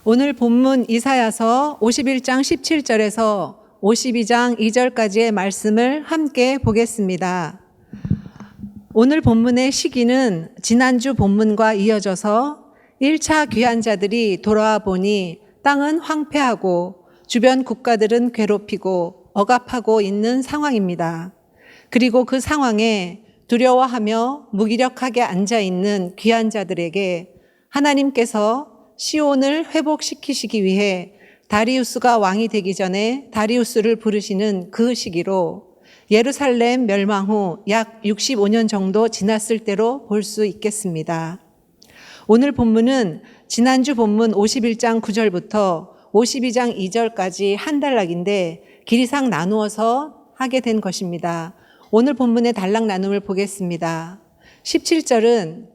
오늘 본문 이사야서 51장 17절에서 52장 2절까지의 말씀을 함께 보겠습니다. 오늘 본문의 시기는 지난주 본문과 이어져서 1차 귀환자들이 돌아와 보니 땅은 황폐하고 주변 국가들은 괴롭히고 억압하고 있는 상황입니다. 그리고 그 상황에 두려워하며 무기력하게 앉아있는 귀환자들에게 하나님께서 시온을 회복시키시기 위해 다리우스가 왕이 되기 전에 다리우스를 부르시는 그 시기로 예루살렘 멸망 후 약 65년 정도 지났을 때로 볼 수 있겠습니다. 오늘 본문은 지난주 본문 51장 9절부터 52장 2절까지 한 단락인데 길이상 나누어서 하게 된 것입니다. 오늘 본문의 단락 나눔을 보겠습니다. 17절은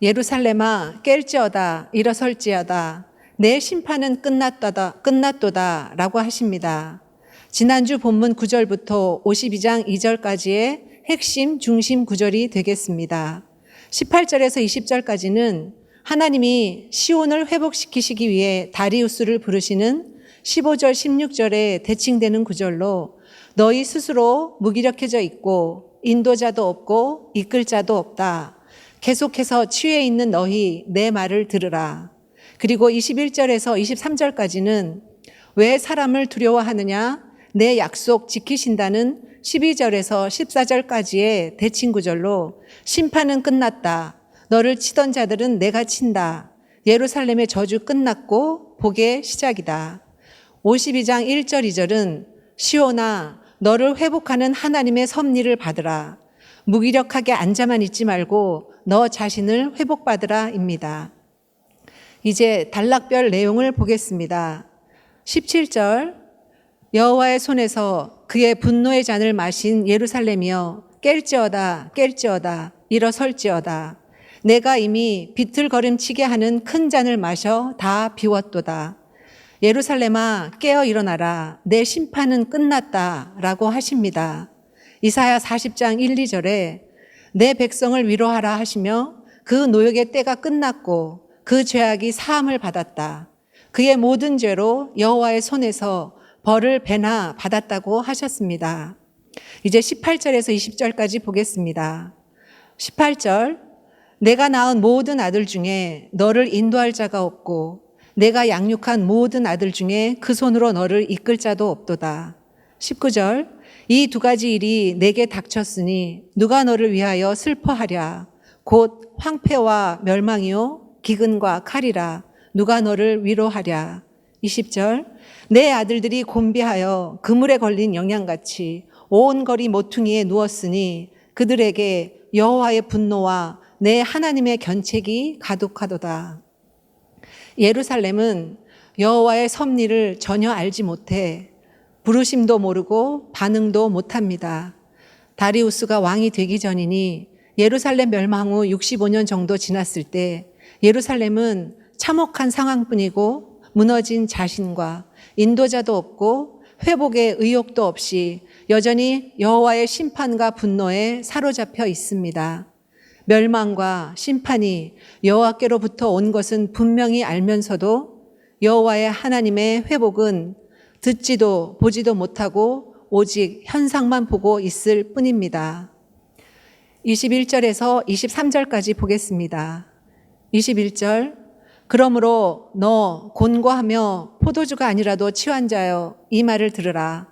예루살렘아 깰지어다 일어설지어다 내 심판은 끝났도다 라고 하십니다. 지난주 본문 9절부터 52장 2절까지의 핵심 중심 구절이 되겠습니다. 18절에서 20절까지는 하나님이 시온을 회복시키시기 위해 다리우스를 부르시는 15절 16절에 대칭되는 구절로 너희 스스로 무기력해져 있고 인도자도 없고 이끌 자도 없다. 계속해서 취해 있는 너희 내 말을 들으라. 그리고 21절에서 23절까지는 왜 사람을 두려워하느냐 내 약속 지키신다는 12절에서 14절까지의 대칭구절로 심판은 끝났다. 너를 치던 자들은 내가 친다. 예루살렘의 저주 끝났고 복의 시작이다. 52장 1절 2절은 시온아 너를 회복하는 하나님의 섭리를 받으라. 무기력하게 앉아만 있지 말고 너 자신을 회복받으라 입니다. 이제 단락별 내용을 보겠습니다. 17절 여호와의 손에서 그의 분노의 잔을 마신 예루살렘이여 깰지어다 깰지어다 일어설지어다 내가 이미 비틀거림치게 하는 큰 잔을 마셔 다 비웠도다. 예루살렘아 깨어 일어나라 내 심판은 끝났다 라고 하십니다. 이사야 40장 1, 2절에 내 백성을 위로하라 하시며 그 노역의 때가 끝났고 그 죄악이 사함을 받았다. 그의 모든 죄로 여호와의 손에서 벌을 배나 받았다고 하셨습니다. 이제 18절에서 20절까지 보겠습니다. 18절 내가 낳은 모든 아들 중에 너를 인도할 자가 없고 내가 양육한 모든 아들 중에 그 손으로 너를 이끌 자도 없도다. 19절 이 두 가지 일이 내게 닥쳤으니 누가 너를 위하여 슬퍼하랴. 곧 황폐와 멸망이요 기근과 칼이라. 누가 너를 위로하랴. 20절 내 아들들이 곤비하여 그물에 걸린 영양같이 온 거리 모퉁이에 누웠으니 그들에게 여호와의 분노와 내 하나님의 견책이 가득하도다. 예루살렘은 여호와의 섭리를 전혀 알지 못해 부르심도 모르고 반응도 못합니다. 다리우스가 왕이 되기 전이니 예루살렘 멸망 후 65년 정도 지났을 때 예루살렘은 참혹한 상황뿐이고 무너진 자신과 인도자도 없고 회복의 의욕도 없이 여전히 여호와의 심판과 분노에 사로잡혀 있습니다. 멸망과 심판이 여호와께로부터 온 것은 분명히 알면서도 여호와의 하나님의 회복은 듣지도 보지도 못하고 오직 현상만 보고 있을 뿐입니다. 21절에서 23절까지 보겠습니다. 21절 그러므로 너 곤고하며 포도주가 아니라도 취한 자여 이 말을 들으라.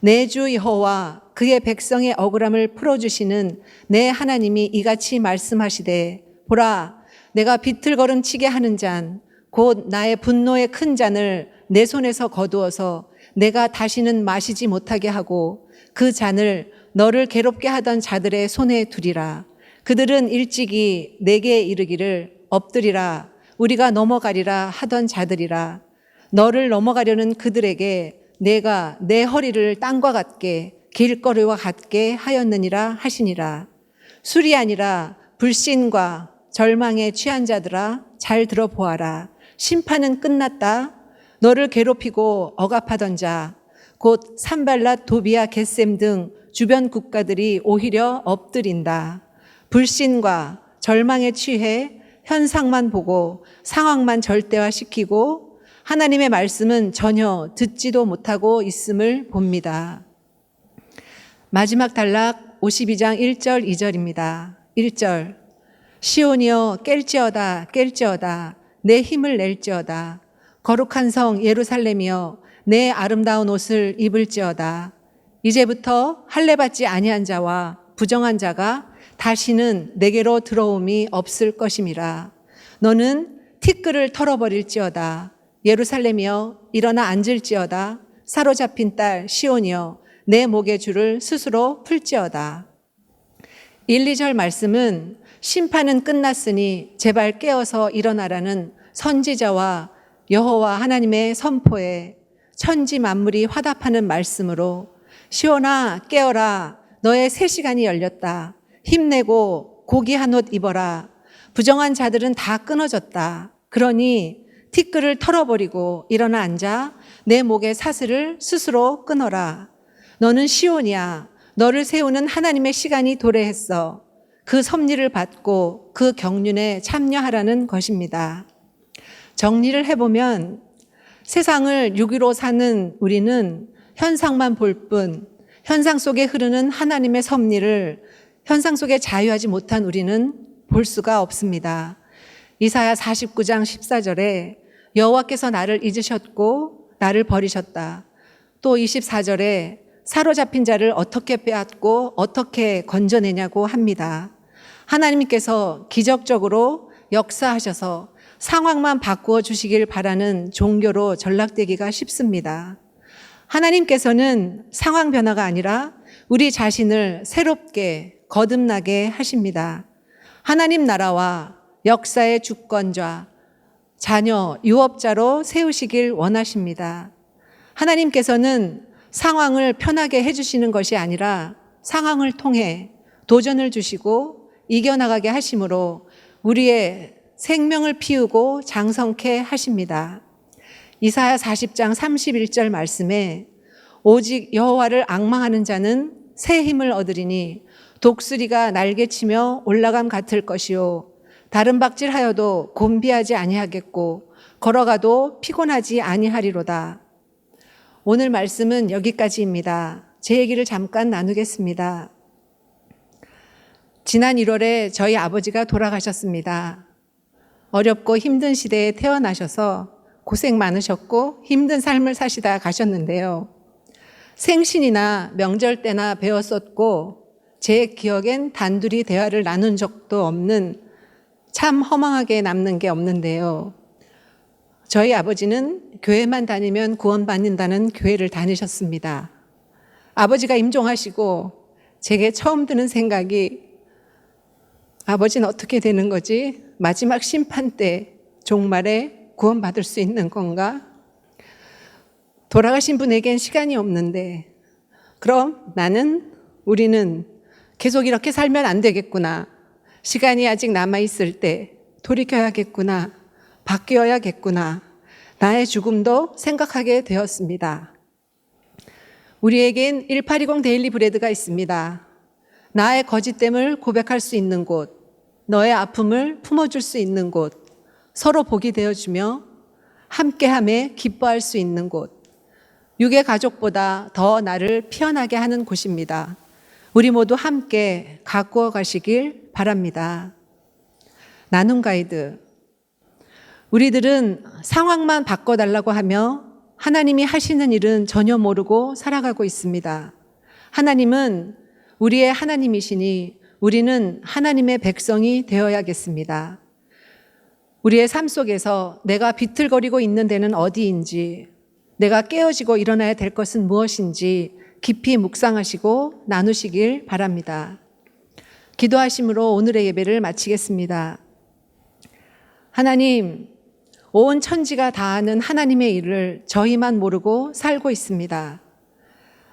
내 주 여호와 그의 백성의 억울함을 풀어주시는 내 하나님이 이같이 말씀하시되 보라 내가 비틀거림치게 하는 잔 곧 나의 분노의 큰 잔을 내 손에서 거두어서 내가 다시는 마시지 못하게 하고 그 잔을 너를 괴롭게 하던 자들의 손에 두리라. 그들은 일찍이 내게 이르기를 엎드리라 우리가 넘어가리라 하던 자들이라. 너를 넘어가려는 그들에게 내가 내 허리를 땅과 같게 길거리와 같게 하였느니라 하시니라. 술이 아니라 불신과 절망에 취한 자들아 잘 들어보아라. 심판은 끝났다. 너를 괴롭히고 억압하던 자, 곧 산발랏 도비아 겟셈 등 주변 국가들이 오히려 엎드린다. 불신과 절망에 취해 현상만 보고 상황만 절대화시키고 하나님의 말씀은 전혀 듣지도 못하고 있음을 봅니다. 마지막 단락 52장 1절 2절입니다. 1절 시온이여 깰지어다 깰지어다 내 힘을 낼지어다 거룩한 성 예루살렘이여 내 아름다운 옷을 입을지어다 이제부터 할례받지 아니한 자와 부정한 자가 다시는 내게로 들어옴이 없을 것임이라. 너는 티끌을 털어버릴지어다 예루살렘이여 일어나 앉을지어다 사로잡힌 딸 시온이여 내 목의 줄을 스스로 풀지어다. 1, 2절 말씀은 심판은 끝났으니 제발 깨어서 일어나라는 선지자와 여호와 하나님의 선포에 천지 만물이 화답하는 말씀으로 시온아 깨어라 너의 새 시간이 열렸다 힘내고 고기 한 옷 입어라 부정한 자들은 다 끊어졌다 그러니 티끌을 털어버리고 일어나 앉아 내 목의 사슬을 스스로 끊어라 너는 시온이야 너를 세우는 하나님의 시간이 도래했어 그 섭리를 받고 그 경륜에 참여하라는 것입니다. 정리를 해보면 세상을 유기로 사는 우리는 현상만 볼 뿐 현상 속에 흐르는 하나님의 섭리를 현상 속에 자유하지 못한 우리는 볼 수가 없습니다. 이사야 49장 14절에 여호와께서 나를 잊으셨고 나를 버리셨다. 또 24절에 사로잡힌 자를 어떻게 빼앗고 어떻게 건져내냐고 합니다. 하나님께서 기적적으로 역사하셔서 상황만 바꾸어 주시길 바라는 종교로 전락되기가 쉽습니다. 하나님께서는 상황 변화가 아니라 우리 자신을 새롭게 거듭나게 하십니다. 하나님 나라와 역사의 주권자, 자녀, 유업자로 세우시길 원하십니다. 하나님께서는 상황을 편하게 해주시는 것이 아니라 상황을 통해 도전을 주시고 이겨나가게 하심으로 우리의 생명을 피우고 장성케 하십니다. 이사야 40장 31절 말씀에 오직 여호와를 앙망하는 자는 새 힘을 얻으리니 독수리가 날개치며 올라감 같을 것이요 다른 박질하여도 곤비하지 아니하겠고 걸어가도 피곤하지 아니하리로다. 오늘 말씀은 여기까지입니다. 제 얘기를 잠깐 나누겠습니다. 지난 1월에 저희 아버지가 돌아가셨습니다. 어렵고 힘든 시대에 태어나셔서 고생 많으셨고 힘든 삶을 사시다 가셨는데요. 생신이나 명절 때나 배웠었고 제 기억엔 단둘이 대화를 나눈 적도 없는 참 허망하게 남는 게 없는데요. 저희 아버지는 교회만 다니면 구원받는다는 교회를 다니셨습니다. 아버지가 임종하시고 제게 처음 드는 생각이 아버지는 어떻게 되는 거지? 마지막 심판 때 종말에 구원받을 수 있는 건가? 돌아가신 분에겐 시간이 없는데 그럼 우리는 계속 이렇게 살면 안 되겠구나. 시간이 아직 남아있을 때 돌이켜야겠구나. 바뀌어야겠구나. 나의 죽음도 생각하게 되었습니다. 우리에겐 1820 데일리 브레드가 있습니다. 나의 거짓됨을 고백할 수 있는 곳, 너의 아픔을 품어줄 수 있는 곳, 서로 복이 되어주며 함께함에 기뻐할 수 있는 곳, 육의 가족보다 더 나를 피어나게 하는 곳입니다. 우리 모두 함께 가꾸어 가시길 바랍니다. 나눔 가이드. 우리들은 상황만 바꿔달라고 하며 하나님이 하시는 일은 전혀 모르고 살아가고 있습니다. 하나님은 우리의 하나님이시니 우리는 하나님의 백성이 되어야겠습니다. 우리의 삶 속에서 내가 비틀거리고 있는 데는 어디인지, 내가 깨어지고 일어나야 될 것은 무엇인지 깊이 묵상하시고 나누시길 바랍니다. 기도하심으로 오늘의 예배를 마치겠습니다. 하나님, 온 천지가 다 아는 하나님의 일을 저희만 모르고 살고 있습니다.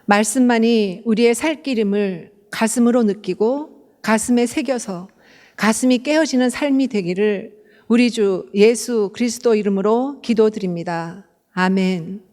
말씀만이 우리의 살 길임을 가슴으로 느끼고 가슴에 새겨서 가슴이 깨어지는 삶이 되기를 우리 주 예수 그리스도 이름으로 기도드립니다. 아멘.